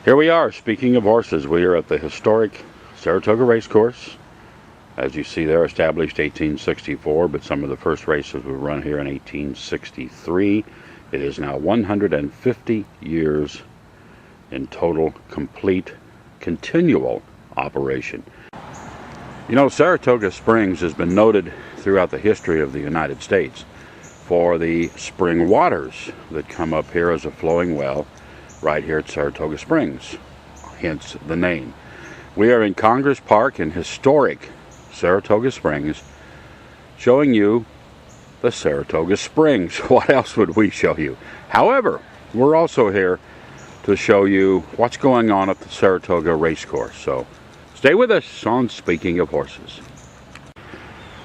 Here we are, speaking of horses, we are at the historic Saratoga Racecourse. As you see there, established 1864, but some of the first races were run here in 1863. It is now 150 years in total, complete, continual operation. You know, Saratoga Springs has been noted throughout the history of the United States for the spring waters that come up here as a flowing well right here at Saratoga Springs, hence the name. We are in Congress Park in historic Saratoga Springs, showing you the Saratoga Springs. What else would we show you? However, we're also here to show you what's going on at the Saratoga Racecourse. So stay with us on Speaking of Horses.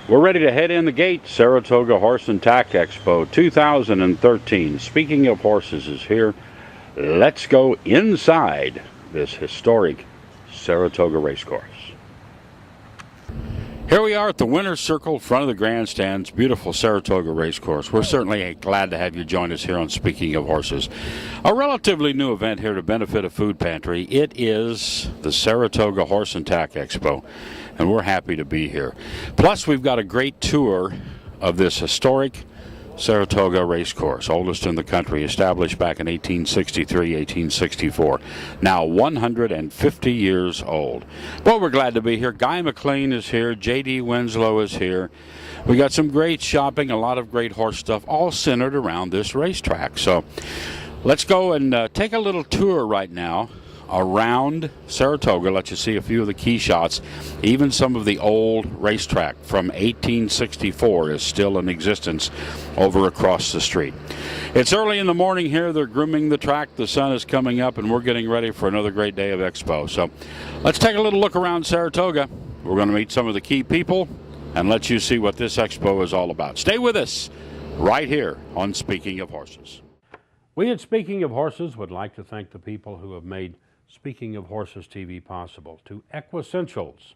We're ready to head in the gate. Saratoga Horse and Tack Expo 2013. Speaking of Horses is here. Let's go inside this historic Saratoga Racecourse. Here we are at the winner's circle, front of the grandstands, beautiful Saratoga Racecourse. We're certainly glad to have you join us here on Speaking of Horses. A relatively new event here to benefit a food pantry. It is the Saratoga Horse and Tack Expo, and we're happy to be here. Plus, we've got a great tour of this historic Saratoga Racecourse, oldest in the country, established back in 1863, 1864. Now 150 years old. Well, we're glad to be here. Guy McLean is here. J.D. Winslow is here. We got some great shopping, a lot of great horse stuff, all centered around this racetrack. So let's go and take a little tour right now around Saratoga, let you see a few of the key shots. Even some of the old racetrack from 1864 is still in existence over across the street. It's early in the morning here. They're grooming the track. The sun is coming up, and we're getting ready for another great day of Expo. So let's take a little look around Saratoga. We're going to meet some of the key people and let you see what this Expo is all about. Stay with us right here on Speaking of Horses. We at Speaking of Horses would like to thank the people who have made Speaking of Horses TV possible. To Equessentials,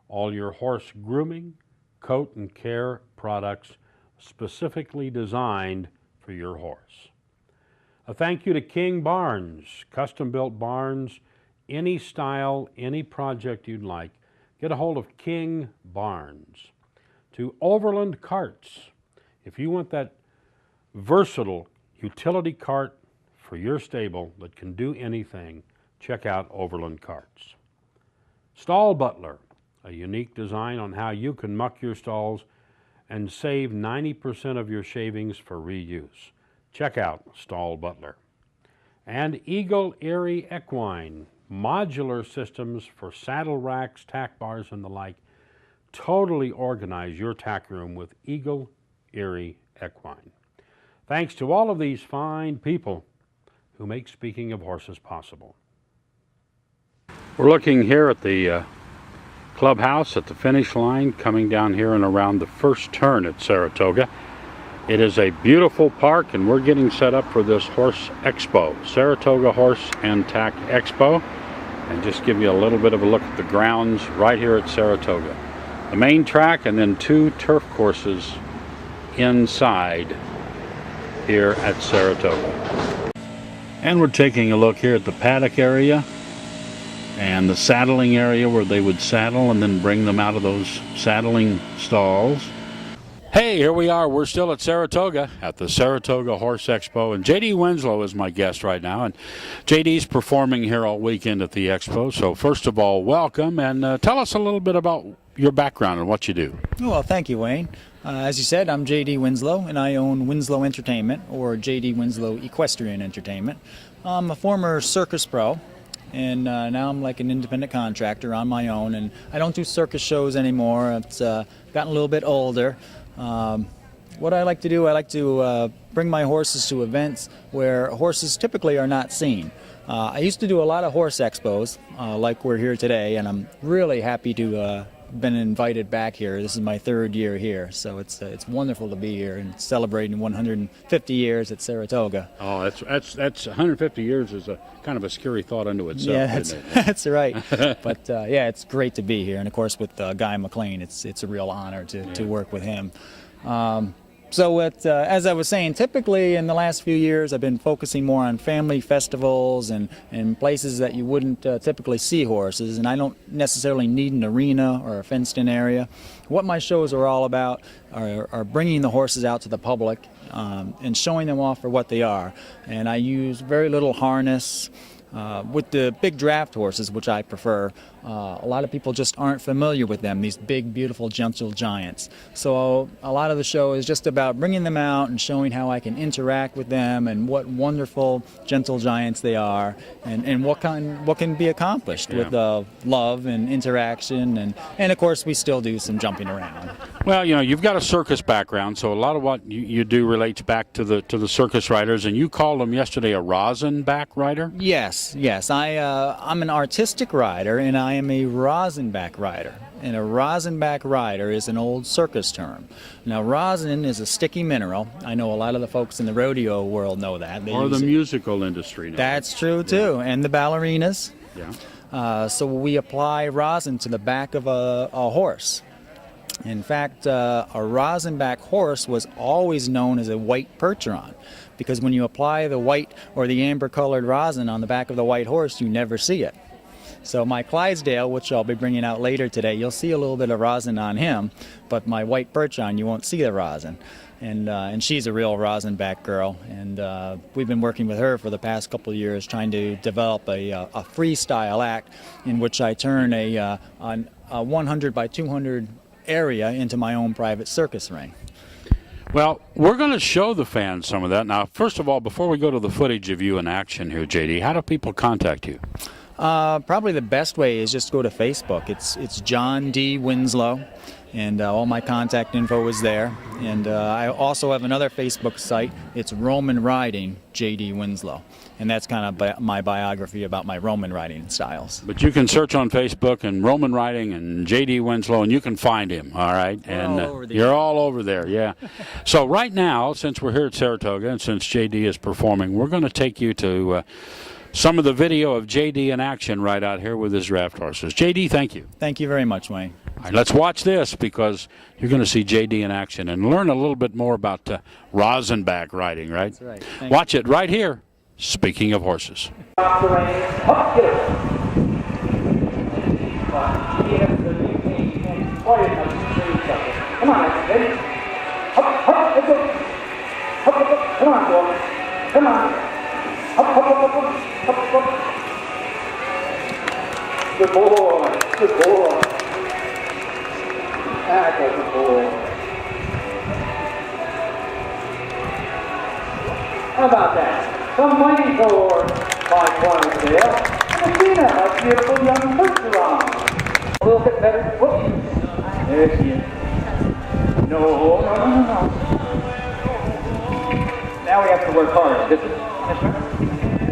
all your horse grooming, coat and care products specifically designed for your horse. A thank you to King Barns, custom built barns, any style, any project you'd like. Get a hold of King Barns. To Overland Carts, if you want that versatile utility cart for your stable that can do anything, check out Overland Carts. Stall Butler, a unique design on how you can muck your stalls and save 90% of your shavings for reuse. Check out Stall Butler. And Eagle Erie Equine, modular systems for saddle racks, tack bars, and the like. Totally organize your tack room with Eagle Erie Equine. Thanks to all of these fine people who make Speaking of Horses possible. We're looking here at the clubhouse at the finish line, coming down here and around the first turn at Saratoga. It is a beautiful park, and we're getting set up for this Horse Expo, Saratoga Horse and Tack Expo, and just give you a little bit of a look at the grounds right here at Saratoga. The main track and then two turf courses inside here at Saratoga. And we're taking a look here at the paddock area and the saddling area where they would saddle and then bring them out of those saddling stalls. Hey, here we are. We're still at Saratoga at the Saratoga Horse Expo, and J.D. Winslow is my guest right now, and J.D.'s performing here all weekend at the Expo. So first of all, welcome, and tell us a little bit about your background and what you do. Well, thank you, Wayne. As you said, I'm J.D. Winslow, and I own Winslow Entertainment, or J.D. Winslow Equestrian Entertainment. I'm a former circus pro, and now I'm like an independent contractor on my own, and I don't do circus shows anymore. It's gotten a little bit older. What I like to do, I like to bring my horses to events where horses typically are not seen. I used to do a lot of horse expos, like we're here today, and I'm really happy to been invited back here. This is my third year here, so it's wonderful to be here and celebrating 150 years at Saratoga. Oh, that's 150 years is a kind of a scary thought unto itself. Yeah, isn't it? that's right. But yeah, it's great to be here, and of course with Guy McLean, it's a real honor to work with him. As I was saying, typically in the last few years I've been focusing more on family festivals and places that you wouldn't typically see horses, and I don't necessarily need an arena or a fenced-in area. What my shows are all about are bringing the horses out to the public and showing them off for what they are. And I use very little harness. With the big draft horses, which I prefer, a lot of people just aren't familiar with them, these big, beautiful, gentle giants. So a lot of the show is just about bringing them out and showing how I can interact with them and what wonderful, gentle giants they are, and what can be accomplished with love and interaction, and of course we still do some jumping around. Well, you know, you've got a circus background, so a lot of what you do relates back to the circus riders, and you called them yesterday a rosin back rider? Yes. I'm an artistic rider, and I am a rosinback rider. And a rosinback rider is an old circus term. Now, rosin is a sticky mineral. I know a lot of the folks in the rodeo world know that. They or the use it. musical industry now. That's true, too, and the ballerinas. Yeah. So we apply rosin to the back of a horse. In fact, a rosinback horse was always known as a white percheron, because when you apply the white or the amber-colored rosin on the back of the white horse, you never see it. So my Clydesdale, which I'll be bringing out later today, you'll see a little bit of rosin on him, but my white percheron, you won't see the rosin. And she's a real rosinback girl, and we've been working with her for the past couple of years trying to develop a freestyle act in which I turn a 100 by 200 area into my own private circus ring. Well, we're going to show the fans some of that. Now, first of all, before we go to the footage of you in action here, JD, how do people contact you? Probably the best way is just go to Facebook. It's John D. Winslow, and all my contact info is there. And I also have another Facebook site. It's Roman Riding J.D. Winslow, and that's kind of my biography about my Roman riding styles. But you can search on Facebook and Roman Riding and J.D. Winslow, and you can find him, all right? You're all over there, yeah. So right now, since we're here at Saratoga and since J.D. is performing, we're going to take you to some of the video of J.D. in action right out here with his draft horses. J.D., thank you. Thank you very much, Wayne. All right, let's watch this, because you're going to see J.D. in action and learn a little bit more about rosinback riding, right? That's right. Watch it right here, speaking of horses. Off the reins, up, get it. Come on, ready? Up, let's go. Up, come on, boy. Come on. Up. Good boy, good boy. That's a good boy. How about that? Some waiting for my Clydesdale. And Athena, a beautiful young percheron. A little bit better. Whoops. There she is. No. Now we have to work harder. Yes, sir?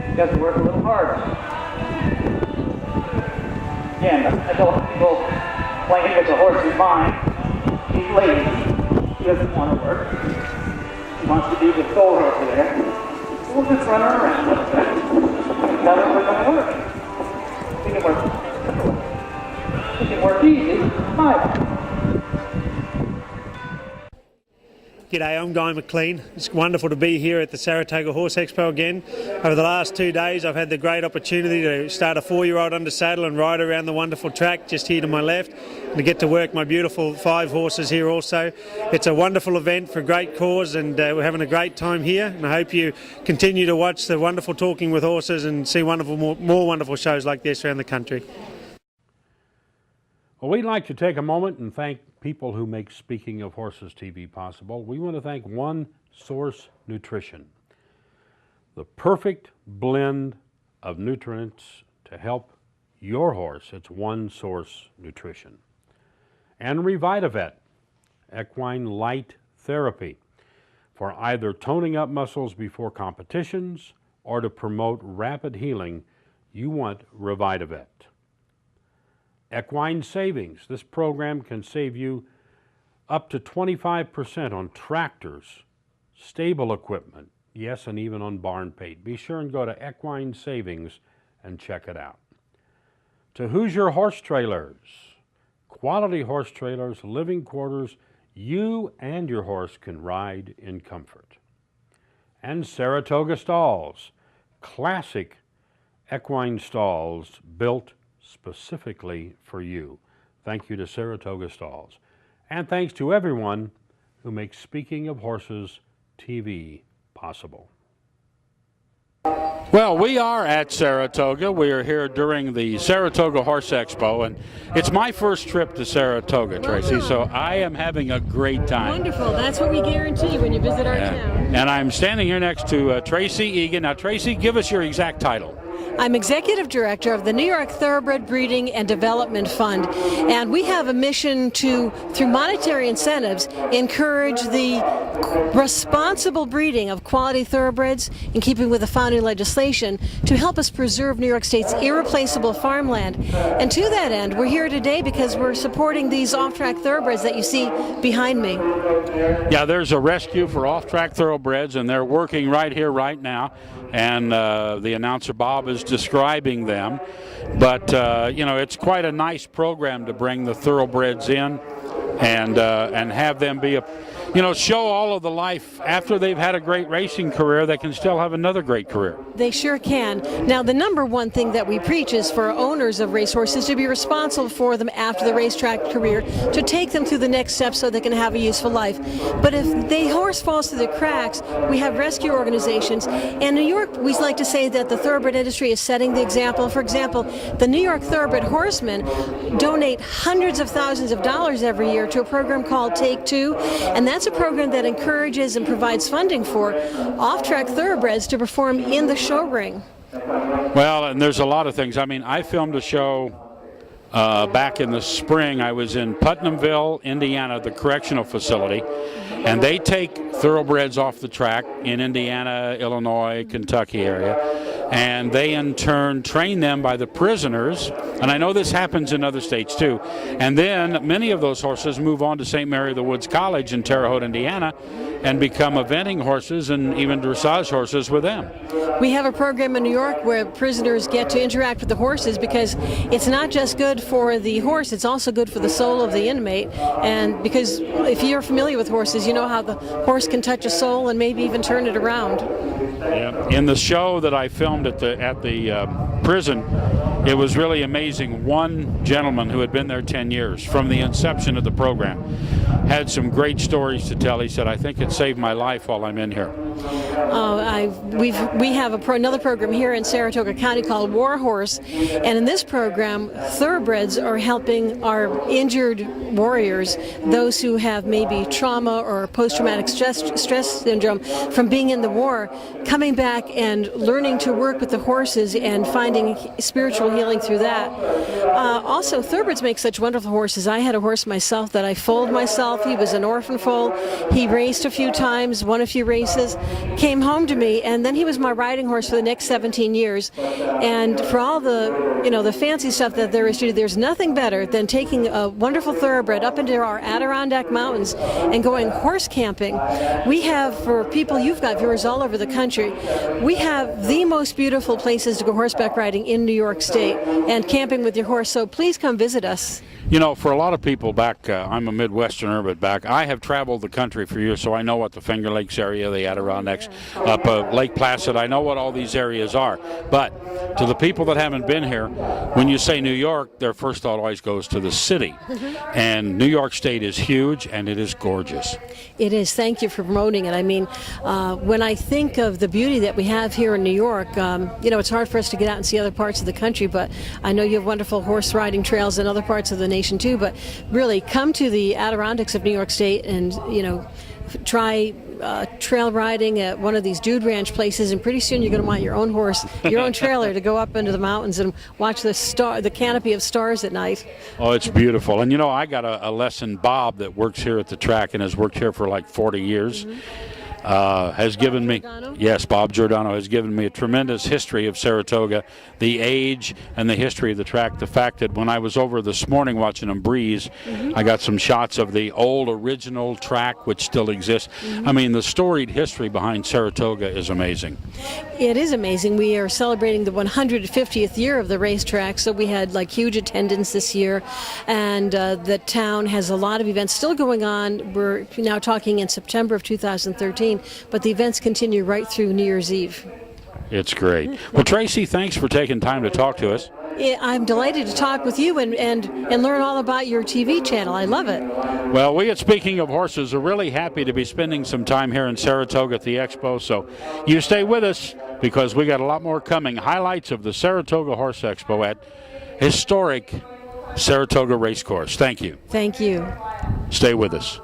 You have to work a little harder. Again, I don't want people playing with the horse is mine. He's lazy. He doesn't want to work. He wants to be the soul over there. We'll just run her around. None of it's going to work. We can work. We can work easy. Fine. G'day, I'm Guy McLean. It's wonderful to be here at the Saratoga Horse Expo again. Over the last 2 days I've had the great opportunity to start a 4-year-old under saddle and ride around the wonderful track just here to my left, and to get to work my beautiful 5 horses here also. It's a wonderful event for a great cause, and we're having a great time here, and I hope you continue to watch the wonderful Talking with Horses and see more wonderful shows like this around the country. Well, we'd like to take a moment and thank people who make Speaking of Horses TV possible. We want to thank One Source Nutrition, the perfect blend of nutrients to help your horse. It's One Source Nutrition. And Revitavet, equine light therapy, for either toning up muscles before competitions or to promote rapid healing. You want Revitavet. Equine Savings. This program can save you up to 25% on tractors, stable equipment, yes, and even on barn paint. Be sure and go to Equine Savings and check it out. To Hoosier Horse Trailers. Quality horse trailers, living quarters you and your horse can ride in comfort. And Saratoga Stalls, classic equine stalls built specifically for you. Thank you to Saratoga Stalls. And thanks to everyone who makes Speaking of Horses TV possible. Well, we are at Saratoga. We are here during the Saratoga Horse Expo, and it's my first trip to Saratoga, Tracy, so I am having a great time. Wonderful. That's what we guarantee when you visit our town. And I'm standing here next to Tracy Egan. Now, Tracy, give us your exact title. I'm Executive Director of the New York Thoroughbred Breeding and Development Fund, and we have a mission to, through monetary incentives, encourage the responsible breeding of quality thoroughbreds in keeping with the founding legislation to help us preserve New York State's irreplaceable farmland. And to that end, we're here today because we're supporting these off-track thoroughbreds that you see behind me. Yeah, there's a rescue for off-track thoroughbreds, and they're working right here, right now. And the announcer Bob is describing them. But, you know, it's quite a nice program to bring the thoroughbreds in and have them be show all of the life after they've had a great racing career. They can still have another great career. They sure can. Now, the number one thing that we preach is for owners of racehorses to be responsible for them after the racetrack career, to take them through the next step so they can have a useful life. But if the horse falls through the cracks, we have rescue organizations. And in New York, we like to say that the thoroughbred industry is setting the example. For example, the New York Thoroughbred Horsemen donate hundreds of thousands of dollars every year to a program called Take Two, and that's a program that encourages and provides funding for off-track thoroughbreds to perform in the show ring. Well, and there's a lot of things. I mean, I filmed a show back in the spring. I was in Putnamville, Indiana, the correctional facility, and they take thoroughbreds off the track in Indiana, Illinois, Kentucky area, and they in turn train them by the prisoners, and I know this happens in other states too, and then many of those horses move on to St. Mary of the Woods College in Terre Haute, Indiana, and become eventing horses and even dressage horses with them. We have a program in New York where prisoners get to interact with the horses, because it's not just good for the horse, it's also good for the soul of the inmate. And because if you're familiar with horses, you know how the horse can touch a soul and maybe even turn it around. Yeah. In the show that I filmed at the prison, it was really amazing. One gentleman who had been there 10 years from the inception of the program had some great stories to tell. He said, "I think it saved my life while I'm in here." We have another program here in Saratoga County called War Horse, and in this program, thoroughbreds are helping our injured warriors, those who have maybe trauma or post-traumatic stress syndrome from being in the war, coming back and learning to work with the horses and finding spiritual healing through that. Also, thoroughbreds make such wonderful horses. I had a horse myself that I foaled myself. He was an orphan foal. He raced a few times, won a few races, came home to me, and then he was my riding horse for the next 17 years. And for all the fancy stuff that there is to do, there's nothing better than taking a wonderful thoroughbred up into our Adirondack Mountains and going horse camping. We have, for people, you've got viewers all over the country, we have the most beautiful places to go horseback riding in New York State and camping with your horse, so please come visit us. You know, for a lot of people back, I'm a Midwesterner, but I have traveled the country for years, so I know what the Finger Lakes area, the Adirondacks, up Lake Placid, I know what all these areas are. But to the people that haven't been here, when you say New York, their first thought always goes to the city. And New York State is huge, and it is gorgeous. It is. Thank you for promoting it. I mean, when I think of the beauty that we have here in New York, it's hard for us to get out and see other parts of the country, but I know you have wonderful horse riding trails in other parts of the nation too, but really come to the Adirondacks of New York State and, try trail riding at one of these dude ranch places, and pretty soon you're going to want your own horse, your own trailer to go up into the mountains and watch the canopy of stars at night. Oh, it's beautiful. And I got a lesson. Bob, that works here at the track and has worked here for like 40 years. has given me, Giordano? yes, Bob Giordano has given me a tremendous history of Saratoga, the age and the history of the track. The fact that when I was over this morning watching them breeze, I got some shots of the old original track which still exists. I mean, the storied history behind Saratoga is amazing. It is amazing. We are celebrating the 150th year of the racetrack, so we had like huge attendance this year, and the town has a lot of events still going on. We're now talking in September of 2013, but the events continue right through New Year's Eve. It's great. Well, Tracy, thanks for taking time to talk to us. I'm delighted to talk with you and learn all about your TV channel. I love it. Well, we at Speaking of Horses are really happy to be spending some time here in Saratoga at the Expo, so you stay with us because we got a lot more coming. Highlights of the Saratoga Horse Expo at historic Saratoga Racecourse. Thank you. Thank you. Stay with us.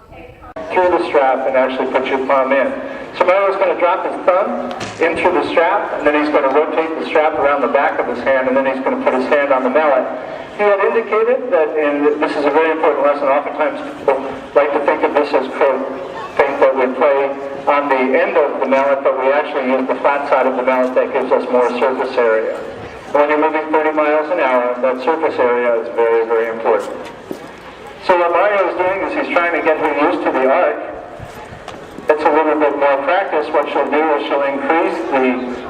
Through the strap and actually put your thumb in. So Mario's going to drop his thumb in through the strap, and then he's going to rotate the strap around the back of his hand, and then he's going to put his hand on the mallet. He had indicated that, and this is a very important lesson, oftentimes people like to think of this as paint that we play on the end of the mallet, but we actually use the flat side of the mallet that gives us more surface area. When you're moving 30 miles an hour, that surface area is very, very important. So what Mario is doing is he's trying to get her used to the arc. It's a little bit more practice. What she'll do is she'll increase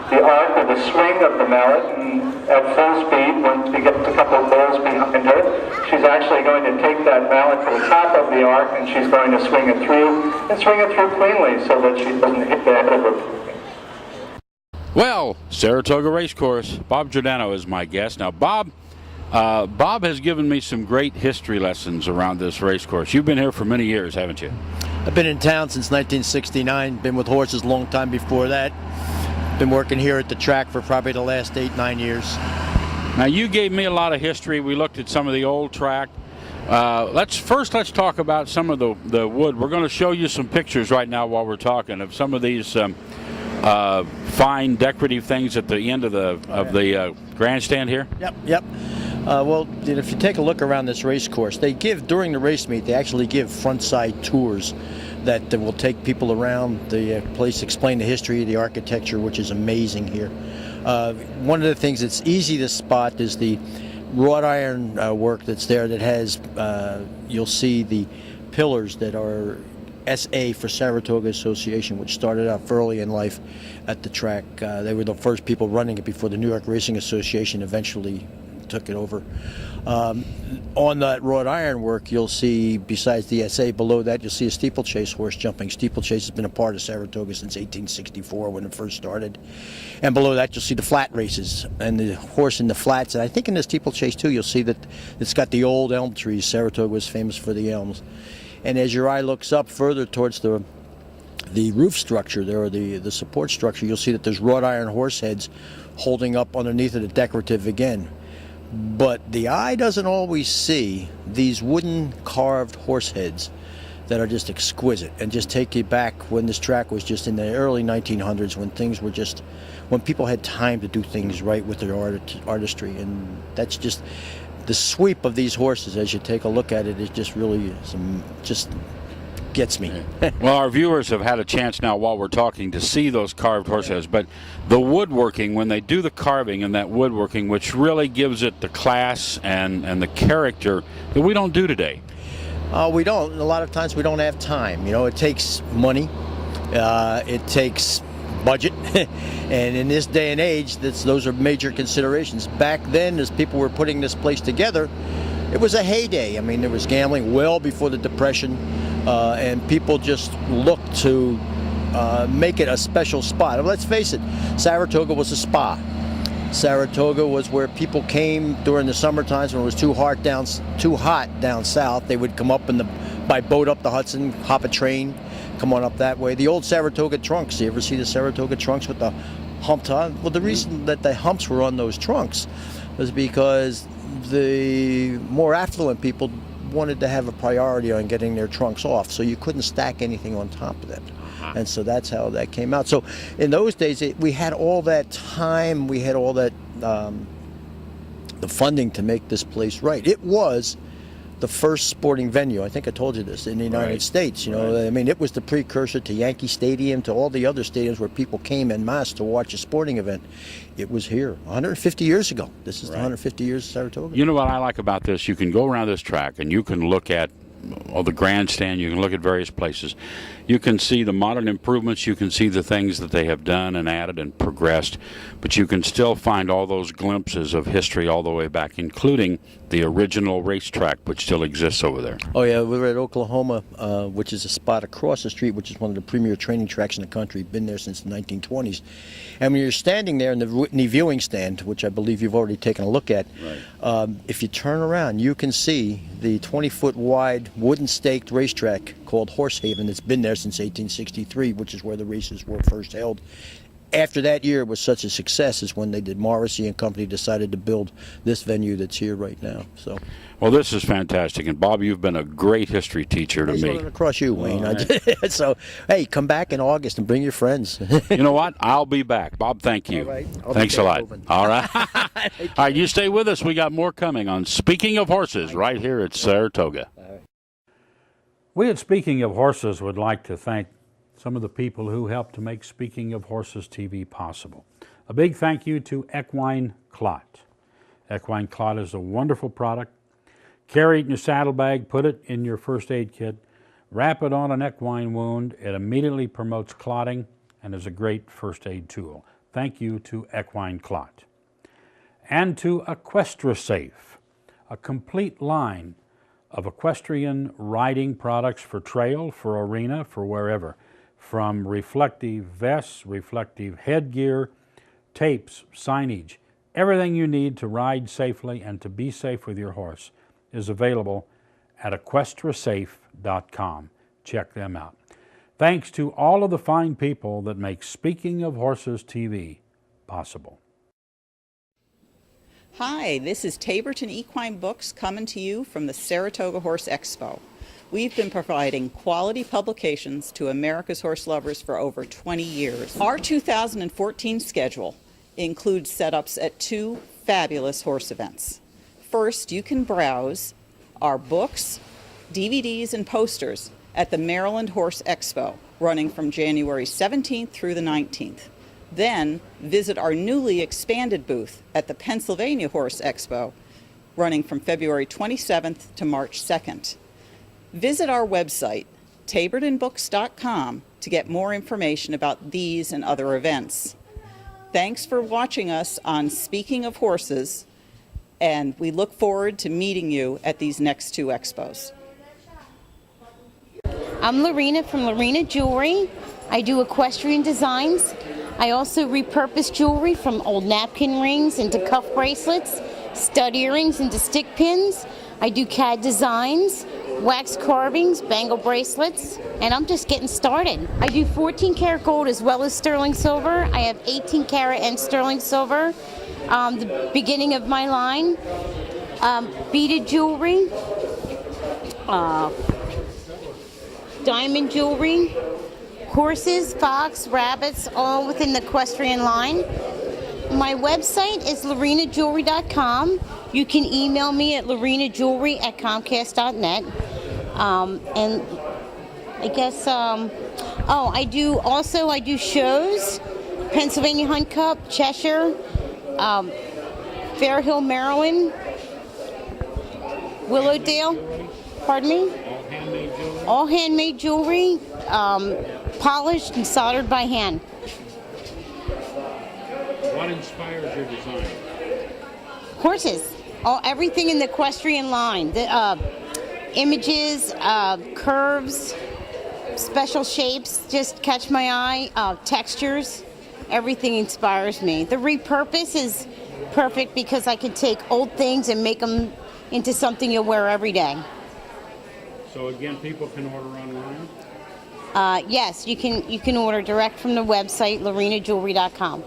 the arc or the swing of the mallet, and at full speed, when she gets a couple of balls behind her, she's actually going to take that mallet to the top of the arc, and she's going to swing it through, and swing it through cleanly so that she doesn't hit the head of her. Well, Saratoga Racecourse, Bob Giordano is my guest. Now, Bob has given me some great history lessons around this racecourse. You've been here for many years, haven't you? I've been in town since 1969, been with horses a long time before that. Been working here at the track for probably the last 8-9 years. Now, you gave me a lot of history. We looked at some of the old track. Let's talk about some of the wood. We're going to show you some pictures right now while we're talking of some of these fine decorative things at the end of the grandstand here. Yep. Well, if you take a look around this race course, they give, during the race meet, they actually give front side tours that will take people around the place, explain the history, the architecture, which is amazing here. One of the things that's easy to spot is the wrought iron work that's there that has, you'll see the pillars that are SA for Saratoga Association, which started out early in life at the track. They were the first people running it before the New York Racing Association eventually took it over. On that wrought iron work, you'll see, besides the SA, below that you'll see a steeplechase horse jumping. Steeplechase has been a part of Saratoga since 1864 when it first started. And below that you'll see the flat races and the horse in the flats. And I think in the steeplechase too you'll see that it's got the old elm trees. Saratoga was famous for the elms. And as your eye looks up further towards the roof structure there, or the support structure, you'll see that there's wrought iron horse heads holding up underneath of the decorative again. But the eye doesn't always see these wooden carved horse heads that are just exquisite and just take you back when this track was just in the early 1900s, when things were just, when people had time to do things right with their artistry. And that's just the sweep of these horses as you take a look at it is just really just gets me. Well, our viewers have had a chance now while we're talking to see those carved horse heads, but the woodworking, when they do the carving and that woodworking, which really gives it the class and the character that we don't do today. We don't. A lot of times we don't have time. You know, it takes money. It takes budget. And in this day and age, those are major considerations. Back then, as people were putting this place together, it was a heyday. I mean, there was gambling well before the Depression, and people just looked to make it a special spot. And let's face it, Saratoga was a spa. Saratoga was where people came during the summer times when it was too hot down south. They would come up by boat up the Hudson, hop a train, come on up that way. The old Saratoga trunks. You ever see the Saratoga trunks with the hump on? Well, the reason that the humps were on those trunks was because the more affluent people wanted to have a priority on getting their trunks off, so you couldn't stack anything on top of them. And so that's how that came out. So in those days, we had all that time, we had all that the funding to make this place right. It was the first sporting venue. I think I told you this, in the United States. You know, I mean, it was the precursor to Yankee Stadium, to all the other stadiums where people came en masse to watch a sporting event. It was here 150 years ago. This is the 150 years of Saratoga. You know what I like about this? You can go around this track and you can look at the grandstand, you can look at various places. You can see the modern improvements, you can see the things that they have done and added and progressed, but you can still find all those glimpses of history all the way back, including the original racetrack, which still exists over there. Oh yeah, we were at Oklahoma, which is a spot across the street, which is one of the premier training tracks in the country. Been there since the 1920s. And when you're standing there in the Whitney viewing stand, which I believe you've already taken a look at, if you turn around, you can see the 20-foot wide wooden staked racetrack called Horsehaven. It's been there since 1863, which is where the races were first held. After that year was such a success is when they did. Morrissey and company decided to build this venue that's here right now. So, well, this is fantastic, and Bob, you've been a great history teacher to me. Across you, Wayne. So, hey, come back in August and bring your friends. You know what? I'll be back. Bob, thank you. All right. Thanks a lot. All right. All right, you stay with us. We got more coming on Speaking of Horses right here at Saratoga. We at Speaking of Horses would like to thank some of the people who helped to make Speaking of Horses TV possible. A big thank you to Equine Clot. Equine Clot is a wonderful product. Carry it in your saddlebag, put it in your first aid kit, wrap it on an equine wound. It immediately promotes clotting and is a great first aid tool. Thank you to Equine Clot. And to EquestraSafe, a complete line of equestrian riding products for trail, for arena, for wherever. From reflective vests, reflective headgear, tapes, signage, everything you need to ride safely and to be safe with your horse is available at EquestraSafe.com. Check them out. Thanks to all of the fine people that make Speaking of Horses TV possible. Hi, this is Taborton Equine Books coming to you from the Saratoga Horse Expo. We've been providing quality publications to America's horse lovers for over 20 years. Our 2014 schedule includes setups at 2 fabulous horse events. First, you can browse our books, DVDs, and posters at the Maryland Horse Expo, running from January 17th through the 19th. Then, visit our newly expanded booth at the Pennsylvania Horse Expo, running from February 27th to March 2nd. Visit our website, tabortonbooks.com, to get more information about these and other events. Thanks for watching us on Speaking of Horses, and we look forward to meeting you at these next 2 expos. I'm Lorena from Lorena Jewelry. I do equestrian designs. I also repurpose jewelry from old napkin rings into cuff bracelets, stud earrings into stick pins. I do CAD designs, wax carvings, bangle bracelets, and I'm just getting started. I do 14 karat gold as well as sterling silver. I have 18 karat and sterling silver, the beginning of my line. Beaded jewelry, diamond jewelry, horses, fox, rabbits, all within the equestrian line. My website is lorenajewelry.com. You can email me at lorenajewelry@comcast.net. And I guess, I do shows, Pennsylvania Hunt Cup, Cheshire, Fair Hill, Maryland, Willowdale, pardon me? All handmade jewelry, polished and soldered by hand. What inspires your design? Horses, everything in the equestrian line. The images, curves, special shapes just catch my eye, textures, everything inspires me. The repurpose is perfect because I can take old things and make them into something you'll wear every day. So again, people can order online? Yes, you can order direct from the website, lorenajewelry.com.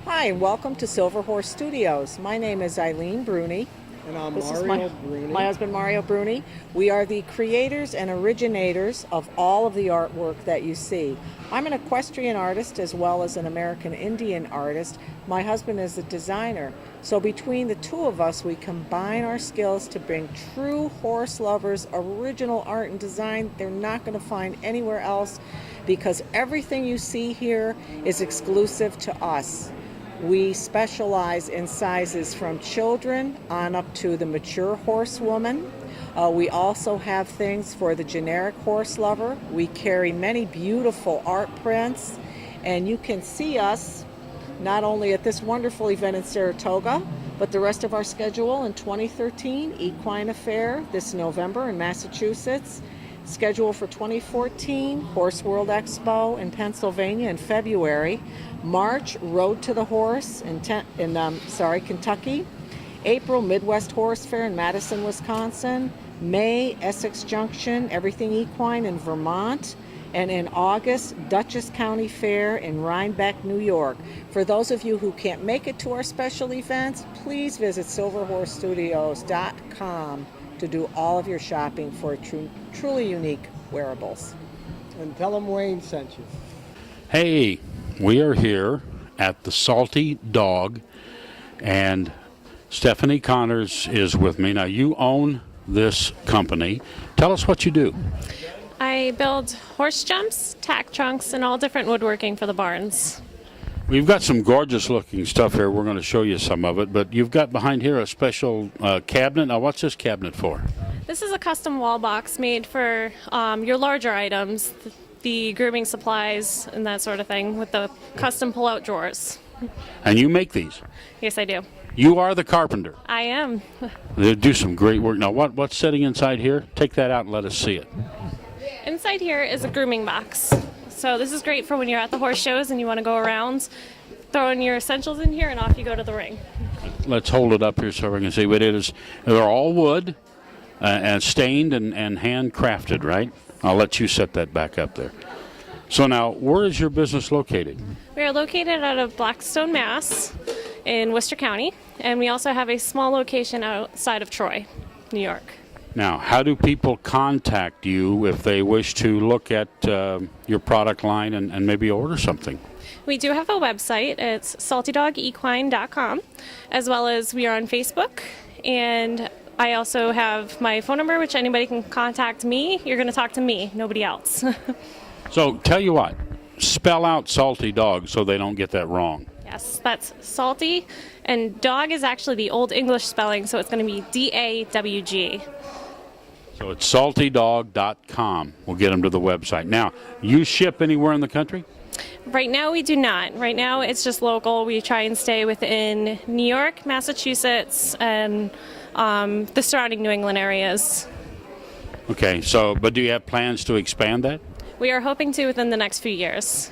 Hi, welcome to Silver Horse Studios. My name is Eileen Bruni. And I'm This is Mario Bruni. my husband Mario Bruni. We are the creators and originators of all of the artwork that you see. I'm an equestrian artist as well as an American Indian artist. My husband is a designer. So between the two of us, we combine our skills to bring true horse lovers original art and design they're not going to find anywhere else, because everything you see here is exclusive to us. We specialize in sizes from children on up to the mature horsewoman. We also have things for the generic horse lover. We carry many beautiful art prints, and you can see us not only at this wonderful event in Saratoga, but the rest of our schedule in 2013, Equine Affair this November in Massachusetts. Schedule for 2014, Horse World Expo in Pennsylvania in February. March, Road to the Horse in Kentucky. April, Midwest Horse Fair in Madison, Wisconsin. May, Essex Junction, Everything Equine in Vermont. And in August, Dutchess County Fair in Rhinebeck, New York. For those of you who can't make it to our special events, please visit silverhorsestudios.com to do all of your shopping for truly unique wearables. And tell them Wayne sent you. Hey, we are here at the Salty Dog, and Stephanie Connors is with me. Now, you own this company. Tell us what you do. I build horse jumps, tack trunks, and all different woodworking for the barns. We've got some gorgeous looking stuff here. We're going to show you some of it, but you've got behind here a special cabinet. Now, what's this cabinet for? This is a custom wall box made for your larger items, the grooming supplies and that sort of thing, with the custom pull-out drawers. And you make these? Yes, I do. You are the carpenter. I am. They do some great work. Now, what's sitting inside here? Take that out and let us see it. Inside here is a grooming box. So this is great for when you're at the horse shows and you want to go around, throw in your essentials in here, and off you go to the ring. Let's hold it up here so we can see what it is. They're all wood and stained and handcrafted, right? I'll let you set that back up there. So now, where is your business located? We are located out of Blackstone, Mass. in Worcester County, and we also have a small location outside of Troy, New York. Now, how do people contact you if they wish to look at your product line and maybe order something? We do have a website. It's saltydogequine.com, as well as we are on Facebook. And I also have my phone number, which anybody can contact me. You're going to talk to me, nobody else. So tell you what, spell out Salty Dog so they don't get that wrong. Yes, that's salty. And dog is actually the Old English spelling, so it's going to be D-A-W-G. So it's saltydog.com. We'll get them to the website. Now, you ship anywhere in the country? Right now we do not. Right now it's just local. We try and stay within New York, Massachusetts, and the surrounding New England areas. Okay, but do you have plans to expand that? We are hoping to within the next few years.